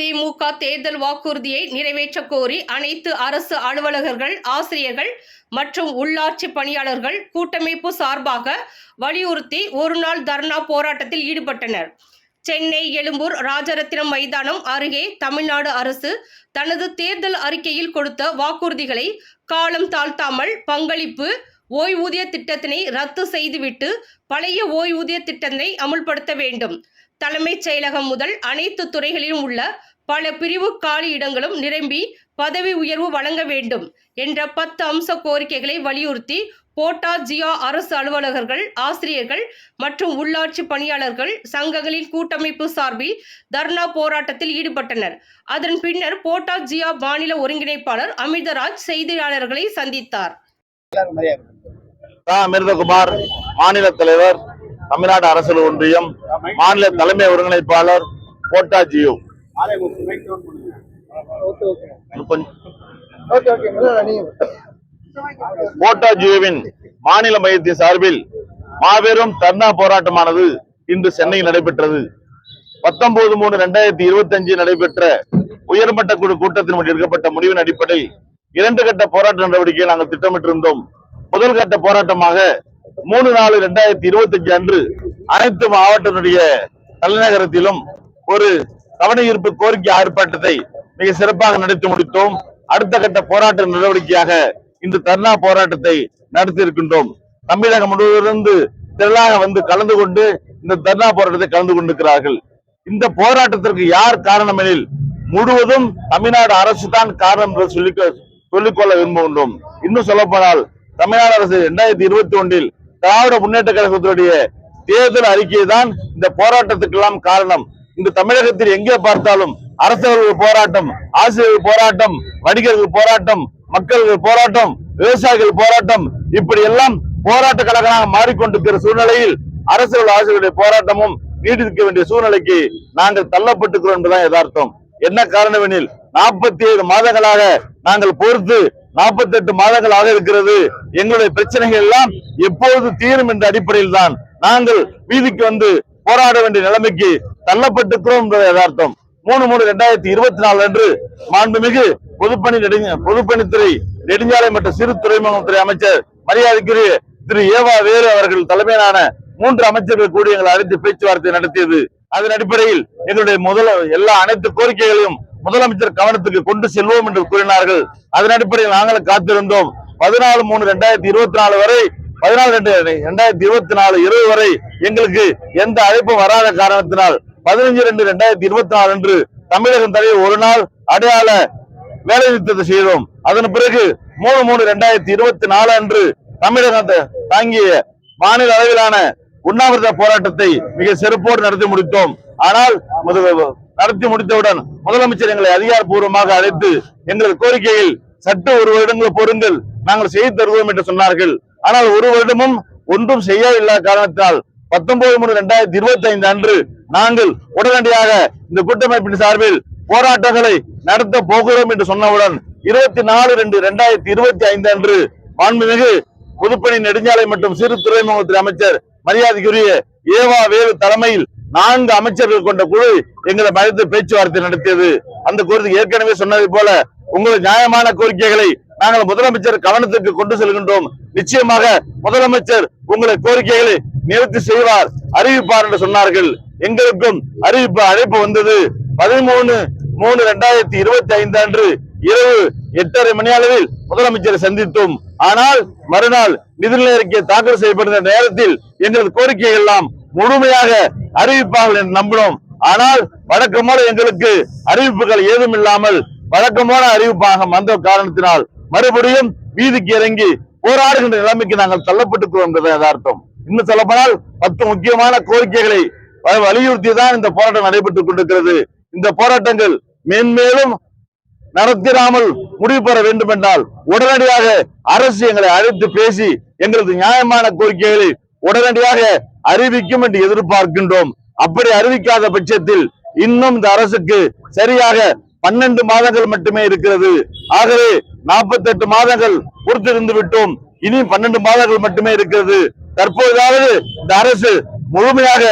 திமுக தேர்தல் வாக்குறுதியை நிறைவேற்றக் கோரி அனைத்து அரசு அலுவலகர்கள், ஆசிரியர்கள் மற்றும் உள்ளாட்சி பணியாளர்கள் கூட்டமைப்பு சார்பாக வலியுறுத்தி ஒருநாள் தர்ணா போராட்டத்தில் ஈடுபட்டனர். சென்னை எழும்பூர் ராஜரத்தினம் மைதானம் அருகே தமிழ்நாடு அரசு தனது தேர்தல் அறிக்கையில் கொடுத்த வாக்குறுதிகளை காலம் தாழ்த்தாமல் பங்களிப்பு ஓய்வூதிய திட்டத்தினை ரத்து செய்துவிட்டு பழைய ஓய்வூதிய திட்டத்தினை அமுல்படுத்த வேண்டும். தலைமைச் செயலகம் முதல் அனைத்து துறைகளிலும் உள்ள பல பிரிவு காலி இடங்களும் நிரம்பி பதவி உயர்வு வழங்க வேண்டும் என்ற 10 அம்ச கோரிக்கைகளை வலியுறுத்தி போட்டா ஜியா அரசு அலுவலகர்கள், ஆசிரியர்கள் மற்றும் உள்ளாட்சி பணியாளர்கள் சங்கங்களின் கூட்டமைப்பு சார்பில் தர்ணா போராட்டத்தில் ஈடுபட்டனர். அதன் பின்னர் போட்டா ஜியா மாநில ஒருங்கிணைப்பாளர் அமிர்தராஜ் செய்தியாளர்களை சந்தித்தார். அமிர்தகுமார், மாநில தலைவர், தமிழ்நாடு அரசு ஒன்றியம், மாநில தலைமை ஒருங்கிணைப்பாளர் போட்டா ஜியோ. போட்டா ஜியோவின் மாநில மையத்தின் சார்பில் மாபெரும் தர்ணா போராட்டமானது இன்று சென்னையில் நடைபெற்றது. 19/3/2025 நடைபெற்ற உயர்மட்ட குழு கூட்டத்தின் எடுக்கப்பட்ட முடிவின் அடிப்படையில் 2 கட்ட போராட்ட நடவடிக்கையை நாங்கள் திட்டமிட்டிருந்தோம். முதல் கட்ட போராட்டமாக 3/4/2025 அன்று அனைத்து மாவட்டத்தினுடைய தலைநகரத்திலும் ஒரு கவன ஈர்ப்பு கோரிக்கை ஆர்ப்பாட்டத்தை மிக சிறப்பாக நடத்தி முடித்தோம். அடுத்த கட்ட போராட்ட நடவடிக்கையாக இந்த தர்ணா போராட்டத்தை நடத்தி இருக்கின்றோம். தமிழகம் முழுவதிலிருந்து திரளாக வந்து கலந்து கொண்டு இந்த தர்ணா போராட்டத்தை கலந்து கொண்டிருக்கிறார்கள். இந்த போராட்டத்திற்கு யார் காரணம் எனில் முழுவதும் தமிழ்நாடு அரசு தான் காரணம் என்று சொல்லிக்கொள்ள விரும்புகின்றோம். இன்னும் சொல்லப்போனால் தமிழ்நாடு அரசு 2021 திராவிட முன்னேற்ற கழகத்தினுடைய தேர்தல் அறிக்கை தான் இந்த போராட்டத்துக்கெல்லாம் காரணம். இந்த தமிழகத்தில் எங்கே பார்த்தாலும் அரசர்கள் போராட்டம், ஆசிரியர்கள் போராட்டம், வணிகர்கள் போராட்டம், மக்கள் போராட்டம், விவசாயிகள் போராட்டம், இப்படி எல்லாம் போராட்ட கழகமாக மாறிக்கொண்டிருக்கிற சூழ்நிலையில் அரசர்கள் ஆசிரியர்களுடைய போராட்டமும் நீடிக்க வேண்டிய சூழ்நிலைக்கு நாங்கள் தள்ளப்பட்டுக்கிறோம் என்பதுதான் யதார்த்தம். என்ன காரணம் எனில் 47 மாதங்களாக நாங்கள் பொறுத்து 48 மாதங்களாக இருக்கிறது. எங்களுடைய பிரச்சனைகள் எல்லாம் எப்போது தீரும் என்ற அடிப்படையில் தான் நாங்கள் வீதிக்கு வந்து போராட வேண்டிய நிலைமைக்கு தள்ளப்பட்டிருக்கிறோம் என்பது யதார்த்தம். 3/3/2024 அன்று மாண்புமிகு பொதுப்பணித்துறை, நெடுஞ்சாலை மற்றும் சிறு துறைமுகத்துறை அமைச்சர் மரியாதைக்குரிய திரு ஏவா வேலு அவர்கள் தலைமையிலான 3 அமைச்சர்கள் கூடி எங்களை அழைத்து பேச்சுவார்த்தை நடத்தியது. அதன் அடிப்படையில் எங்களுடைய எல்லா அனைத்து கோரிக்கைகளையும் முதலமைச்சர் கவனத்துக்கு கொண்டு செல்வோம் என்று கூறினார்கள். அதன் அடிப்படையில் நாங்கள் காத்திருந்தோம். 14/2/2024 வரை 14/2/2024 இரவு வரை எங்களுக்கு எந்த அழைப்பும் வராத காரணத்தினால் 15/2/2024 அன்று தமிழகம் தலைவர் ஒரு நாள் அடையாள வேலை நிறுத்தத்தை செய்தோம். அதன் பிறகு 3/3/2024 அன்று தமிழகத்தை தாங்கிய மாநில அளவிலான உண்ணாவிரத போராட்டத்தை மிக சிறப்போடு நடத்தி முடித்தோம். ஆனால் நடத்தி முடித்தவுடன் முதலமைச்சர் எங்களை அதிகாரப்பூர்வமாக அழைத்து எங்கள் கோரிக்கையில் சட்ட 1 வருடங்கள் பொறுங்கள், நாங்கள் செய்து தருவோம் என்று சொன்னார்கள். ஆனால் 1 வருடமும் ஒன்றும் செய்யவில்லை காரணத்தால் 19/3/2025 அன்று நாங்கள் உடனடியாக இந்த கூட்டமைப்பின் சார்பில் போராட்டங்களை நடத்த போகிறோம் என்று சொன்னவுடன் 24/2/2025 அன்று மாண்புமிகு பொதுப்பணி, நெடுஞ்சாலை மற்றும் சிறு துறைமுகத்துறை அமைச்சர் மரியாதைக்குரிய ஏவா வேலு தலைமையில் 4 அமைச்சர்கள் கொண்ட குழு எங்களை அழைத்து பேச்சுவார்த்தை நடத்தியது. அந்த கோரிக்கை ஏற்கனவே சொன்னதை போல உங்கள் நியாயமான கோரிக்கைகளை நாங்கள் முதலமைச்சர் கவனத்துக்கு கொண்டு செல்கின்றோம். நிச்சயமாக முதலமைச்சர் உங்களை கோரிக்கைகளை நிவர்த்தி செய்வார், அறிவிப்பார் என்று சொன்னார்கள். எங்களுக்கும் அழைப்பு வந்தது. 13/3/2025 அன்று இரவு 8:30 மணி அளவில் முதலமைச்சரை சந்தித்தோம். ஆனால் மறுநாள் நிதிநிலை அறிக்கை தாக்கல் செய்யப்படுகிற நேரத்தில் எங்களது கோரிக்கைகள் எல்லாம் முழுமையாக அறிவிப்பார்கள் என்று நம்பினோம். ஆனால் வழக்கமான எங்களுக்கு அறிவிப்புகள் ஏதும் இல்லாமல் வழக்கமான அறிவிப்பாக வந்த காரணத்தினால் மறுபடியும் வீதிக்கு இறங்கி போராடுகின்ற நிலைமைக்கு நாங்கள் தள்ளப்பட்டுக்கிறோம் என்பது யதார்த்தம். இன்னும் சொல்லப்போனால் 10 முக்கியமான கோரிக்கைகளை வலியுறுத்தி தான் இந்த போராட்டம் நடைபெற்றுக் கொண்டிருக்கிறது. இந்த போராட்டங்கள் மேன்மேலும் நடத்திடாமல் முடிவு பெற வேண்டும் என்றால் உடனடியாக அரசு எங்களை அழைத்து பேசி எங்களது நியாயமான கோரிக்கைகளை உடனடியாக அறிவிக்கும் என்று எதிர்பார்க்கின்றோம். அப்படி அறிவிக்காத பட்சத்தில் இன்னும் இந்த அரசுக்கு சரியாக 12 மாதங்கள் மட்டுமே இருக்கிறது. ஆகவே 48 மாதங்கள் பொறுத்திருந்து விட்டோம். இனி 12 மாதங்கள் மட்டுமே இருக்கிறது. தற்போதாவது இந்த அரசு முழுமையாக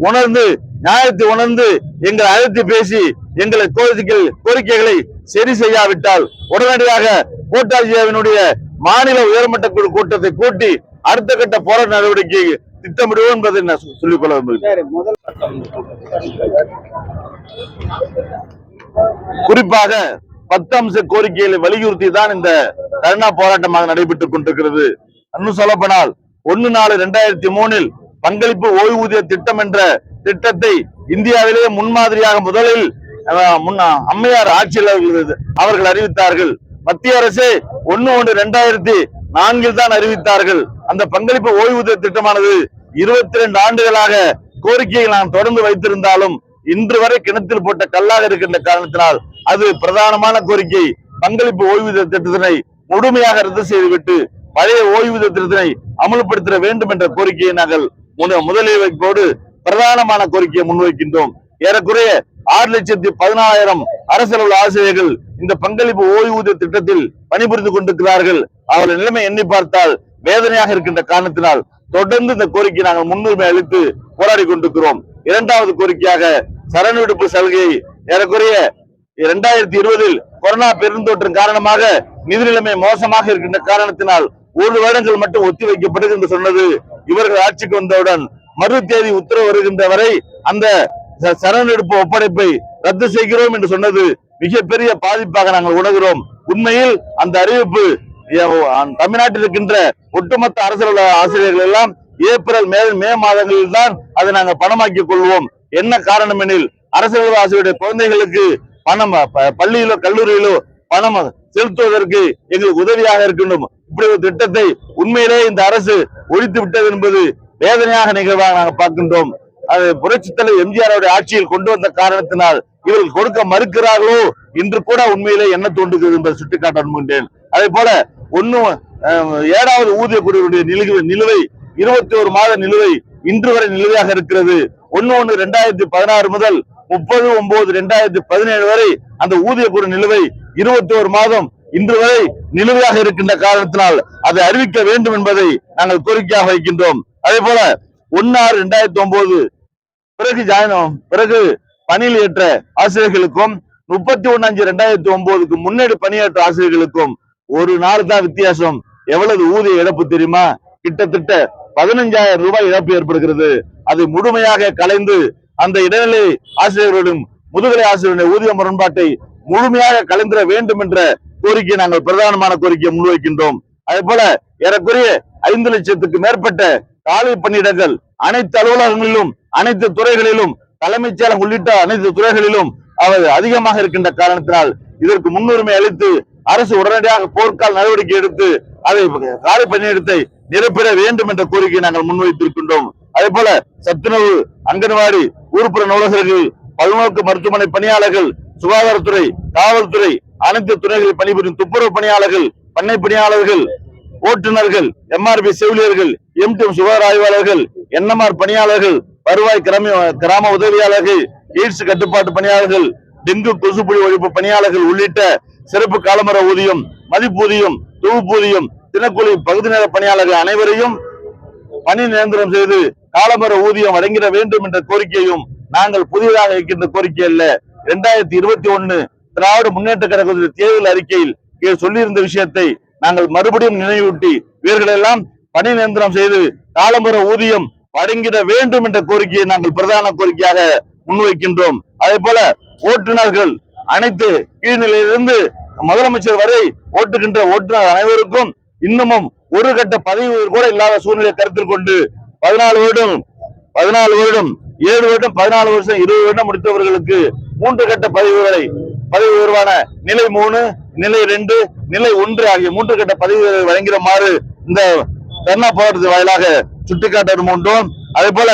உணர்ந்து, நியாயத்தை உணர்ந்து எங்களை அழைத்து பேசி எங்களை கோரிக்கைகளை சரி செய்யாவிட்டால் உடனடியாக கோட்டாட்சியரினுடைய மாநில உயர்மட்ட குழு கூட்டத்தை கூட்டி அடுத்த கட்ட போராட்ட நடவடிக்கை திட்டமிடுவோம் என்பதை நான் சொல்லிக்கொள்ள விரும்புகிறேன். குறிப்பாக 10 அம்ச கோரிக்கைகளை வலியுறுத்தி தான் இந்த தர்ணா போராட்டமாக நடைபெற்றுக் கொண்டிருக்கிறது. இன்னும் சொல்லப்போனால் 1/4/2003 பங்களிப்பு ஓய்வூதிய திட்டம் என்ற திட்டத்தை இந்தியாவிலேயே முன்மாதிரியாக முதலில் அம்மையார் ஆட்சியில் அவர்கள் அறிவித்தார்கள். மத்திய அரசு 1/1/2004 தான் அறிவித்தார்கள். அந்த பங்களிப்பு ஓய்வூதிய திட்டமானது 22 ஆண்டுகளாக கோரிக்கையை நாம் தொடர்ந்து வைத்திருந்தாலும் இன்று வரை கிணத்தில் போட்ட கல்லாக இருக்கின்ற காரணத்தினால் அது பிரதானமான கோரிக்கை பங்களிப்பு ஓய்வூதிய திட்டத்தினை முழுமையாக ரத்து செய்துவிட்டு பழைய ஓய்வூதிய திட்டத்தினை அமல்படுத்த வேண்டும் என்ற கோரிக்கையை நாங்கள் முதலில் வைப்போடு பிரதானமான கோரிக்கையை முன்வைக்கின்றோம். ஏறக்குறைய 6,14,000 அரசு ஆசிரியர்கள் இந்த பங்களிப்பு ஓய்வூதிய திட்டத்தில் பணிபுரிந்து கொண்டிருக்கிறார்கள். அவர்கள் நிலைமை எண்ணி பார்த்தால் வேதனையாக இருக்கின்ற காரணத்தினால் தொடர்ந்து இந்த கோரிக்கை நாங்கள் முன்னுரிமை அளித்து போராடி கொண்டிருக்கிறோம். இரண்டாவது கோரிக்கையாக சரண் விடுப்பு சலுகையை ஏறக்குறைய 2020 கொரோனா பெருந்தொற்றின் காரணமாக நிதி நிலைமை மோசமாக இருக்கின்ற காரணத்தினால் 1 வருடங்கள் மட்டும் ஒத்தி வைக்கப்பட்டது என்று சொன்னது இவர்கள் ஆட்சிக்கு வந்தவுடன் மறு தேதி உத்தரவு வருகின்ற வரை அந்த சரண் எடுப்பு ஒப்படைப்பை ரத்து செய்கிறோம் என்று சொன்னது மிகப்பெரிய பாதிப்பாக நாங்கள் உணர்கிறோம். உண்மையில் அந்த அறிவிப்பு தமிழ்நாட்டில் இருக்கின்ற ஒட்டுமொத்த அரசு ஆசிரியர்கள் எல்லாம் ஏப்ரல் மே மாதங்களில் தான் அதை நாங்கள் பணமாக்கிக் கொள்வோம். என்ன காரணம் எனில் அரசு ஆசிரியருடைய குழந்தைகளுக்கு பணம் பள்ளியிலோ கல்லூரியிலோ பணம் செலுத்துவதற்கு எங்களுக்கு உதவியாக இருக்கணும். இப்படி ஒரு திட்டத்தை உண்மையிலே இந்த அரசு ஒழித்து விட்டது என்பது வேதனையாக நிகழ்வாக நாங்கள் பார்க்கின்றோம். அது புரட்சித்தலைவர் எம்ஜிஆர் ஆட்சியில் கொண்டு வந்த காரணத்தினால் இவர்கள் கொடுக்க மறுக்கிறார்களோ இன்று கூட உண்மையிலே என்ன தோன்றுகிறது என்பதை சுட்டிக்காட்ட விரும்புகின்றேன். அதே போல 7வது ஊதிய குழுவுடைய நிலுவை 21 மாத நிலுவை இன்று வரை நிலுவையாக இருக்கிறது. 1/1/2016 முதல் 30/9/2017 வரை அந்த ஊதிய குழு நிலுவை 21 மாதம் இன்று வரை நிலுவையாக இருக்கின்ற காரணத்தினால் அதை அறிவிக்க வேண்டும் என்பதை நாங்கள் கோரிக்கையாக வைக்கின்றோம். அதே போல 1/6/2009 பிறகு பணியில் ஏற்ற ஆசிரியர்களுக்கும் 31/5/2009 முன்னாடி பணியேற்ற ஆசிரியர்களுக்கும் 1 நாள் தான் வித்தியாசம். எவ்வளவு ஊதிய இழப்பு தெரியுமா? கிட்டத்தட்ட 15,000 ரூபாய் இழப்பு ஏற்படுகிறது. அதை முழுமையாக கலைந்து அந்த இடைநிலை ஆசிரியர்களும் முதுகலை ஆசிரியருடைய ஊதிய முரண்பாட்டை முழுமையாக கலைந்திட வேண்டும் என்ற கோரிக்கை நாங்கள் பிரதானமான கோரிக்கையை முன்வைக்கின்றோம். அதே போல ஏறக்குறைய 5 லட்சத்துக்கு மேற்பட்ட காலி பணியிடங்கள் அனைத்து அலுவலகங்களிலும் அனைத்து துறைகளிலும் தலைமைச் செயலகம் உள்ளிட்ட அனைத்து துறைகளிலும் அவர் அதிகமாக இருக்கின்ற காரணத்தினால் இதற்கு முன்னுரிமை அளித்து அரசு உடனடியாக போர்க்கால நடவடிக்கை எடுத்து அதை காலி பணியிடத்தை நிரப்பிட வேண்டும் என்ற கோரிக்கையை நாங்கள் முன்வைத்திருக்கின்றோம். அதே போல சத்துணவு, அங்கன்வாடி, ஊர்ப்புற நூலகர்கள், பல்நோக்கு மருத்துவமனை பணியாளர்கள், சுகாதாரத்துறை, காவல்துறை, அனைத்து துறைகளில் பணிபுரியும் துப்புரவு பணியாளர்கள், பண்ணை பணியாளர்கள், ஓட்டுநர்கள், MRP செவிலியர்கள், MTM சுகாதார ஆய்வாளர்கள், NMR பணியாளர்கள், வருவாய் கிராம உதவியாளர்கள், எய்ட்ஸ் கட்டுப்பாட்டு பணியாளர்கள், டெங்கு கொசுப்புழு ஒழிப்பு பணியாளர்கள் உள்ளிட்ட சிறப்பு காலமுறை ஊதியம், மதிப்பூதியம், தொகுப்பூதியம், தினக்கூலி பகுதி நேர பணியாளர்கள் அனைவரையும் பணி நிரந்தரம் செய்து காலமுறை ஊதியம் வழங்கிட வேண்டும் என்ற கோரிக்கையும் நாங்கள் புதிதாக வைக்கின்ற கோரிக்கை அல்ல. 2021 திராவிட முன்னேற்ற கழக தேர்தல் அறிக்கையில் சொல்லியிருந்த விஷயத்தை நாங்கள் மறுபடியும் நினைவூட்டி இவர்களெல்லாம் பணி நிரந்தரம் செய்து காலமுறை ஊதியம் வழங்கிட வேண்டும் என்ற கோரிக்கையை நாங்கள் பிரதான கோரிக்கையாக முன்வைக்கின்றோம். அதே போல ஓட்டுநர்கள் அனைத்து கீழ்நிலையிலிருந்து முதலமைச்சர் வரை ஓட்டுகின்ற ஓட்டுநர் அனைவருக்கும் இன்னமும் ஒரு கட்ட பதவி கூட இல்லாத சூழ்நிலை கருத்தில் கொண்டு 14 வருடம் 7 வருடம் 14 வருஷம் 20 வருடம் முடித்தவர்களுக்கு 3 கட்ட பதவி உயர்வான நிலை 3, நிலை 2, நிலை 1 ஆகிய 3 கட்ட பதவி வழங்குமாறு இந்த தர்ணா போராட்டத்தின் வாயிலாக சுட்டிக்காட்ட விரும்புகின்றோம். அதே போல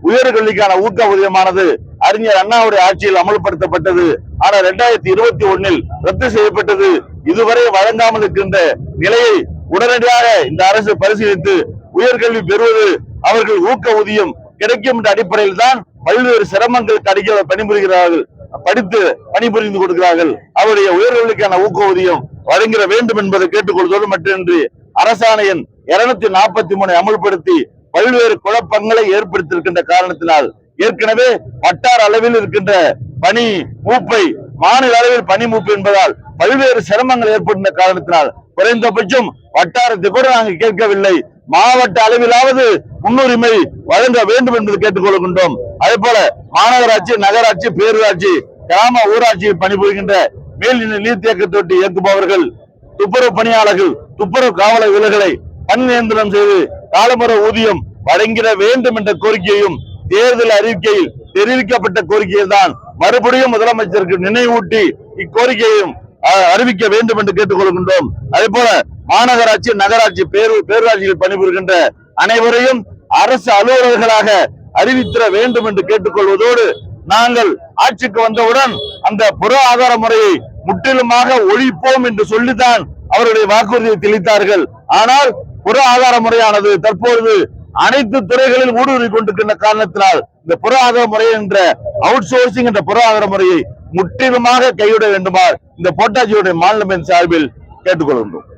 உயர்கல்விக்கான ஊக்க ஊதியமானது அறிஞர் அண்ணாவுடைய ஆட்சியில் அமல்படுத்தப்பட்டது. ஆனால் 2021 ரத்து செய்யப்பட்டது. இதுவரை வழங்காமல் இருக்கின்ற நிலையை உடனடியாக இந்த அரசு பரிசீலித்து உயர்கல்வி பெறுவது அவர்கள் ஊக்க ஊதியம் கிடைக்கும் என்ற அடிப்படையில் தான் பல்வேறு சிரமங்களுக்கு அடிக்க பணிபுரிகிறார்கள், படித்து பணிபுரிந்து கொடுக்கிறார்கள். அவருடைய உயர்கல்விக்கான ஊக்க ஊதியம் வழங்கிட வேண்டும் என்பதை கேட்டுக்கொள்வதோடு மட்டுமின்றி அரசாணை எண் 243 அமல்படுத்தி பல்வேறு குழப்பங்களை ஏற்படுத்தியிருக்கின்ற காரணத்தினால் ஏற்கனவே வட்டார அளவில் இருக்கின்ற பணி மூப்பை மாநில அளவில் பணி மூப்பு என்பதால் பல்வேறு சிரமங்கள் ஏற்படுகின்ற காரணத்தினால் குறைந்தபட்சம் வட்டாரத்தை கூட நாங்கள் கேட்கவில்லை, மாவட்ட அளவிலாவது முன்னுரிமை வழங்க வேண்டும் என்று கேட்டுக்கொள்கின்றோம். அதே போல மாநகராட்சி, நகராட்சி, பேரூராட்சி, கிராம ஊராட்சியில் பணிபுரிகின்ற மேல்நிலை நீர்த்தேக்க தொட்டி இயக்குபவர்கள், துப்புரவு பணியாளர்கள், துப்புரவு காவலர் விலகலை பணி நியந்திரம் செய்து காலமுறை ஊதியம் வழங்கிட வேண்டும் என்ற கோரிக்கையும் தேர்தல் அறிவிக்கையில் தெரிவிக்கப்பட்ட கோரிக்கையை தான் மறுபடியும் முதலமைச்சருக்கு நினைவூட்டி இக்கோரிக்கையையும் அறிவிக்க வேண்டும் என்று கேட்டுக்கொள்கின்றோம். அதே போல மாநகராட்சி, நகராட்சி, பேரூராட்சியில் பணிபுரிகின்ற அனைவரையும் அரசு அலுவலர்களாக அறிவித்திட வேண்டும் என்று கேட்டுக்கொள்வதோடு, நாங்கள் ஆட்சிக்கு வந்தவுடன் அந்த புற ஆதார முறையை முற்றிலுமாக ஒழிப்போம் என்று சொல்லித்தான் அவருடைய வாக்குறுதியை தெளித்தார்கள். ஆனால் புற ஆதார முறையானது தற்பொழுது அனைத்து துறைகளில் ஊடுருவி கொண்டிருக்கின்ற காரணத்தினால் இந்த புற ஆதார முறை என்ற அவுட் சோர்சிங் என்ற புற ஆதார முறையை முற்றிலுமாக கைவிட வேண்டுமா இந்த போட்டாஜியுடைய மாநில சார்பில் கேட்டுக்கொள்கின்றோம்.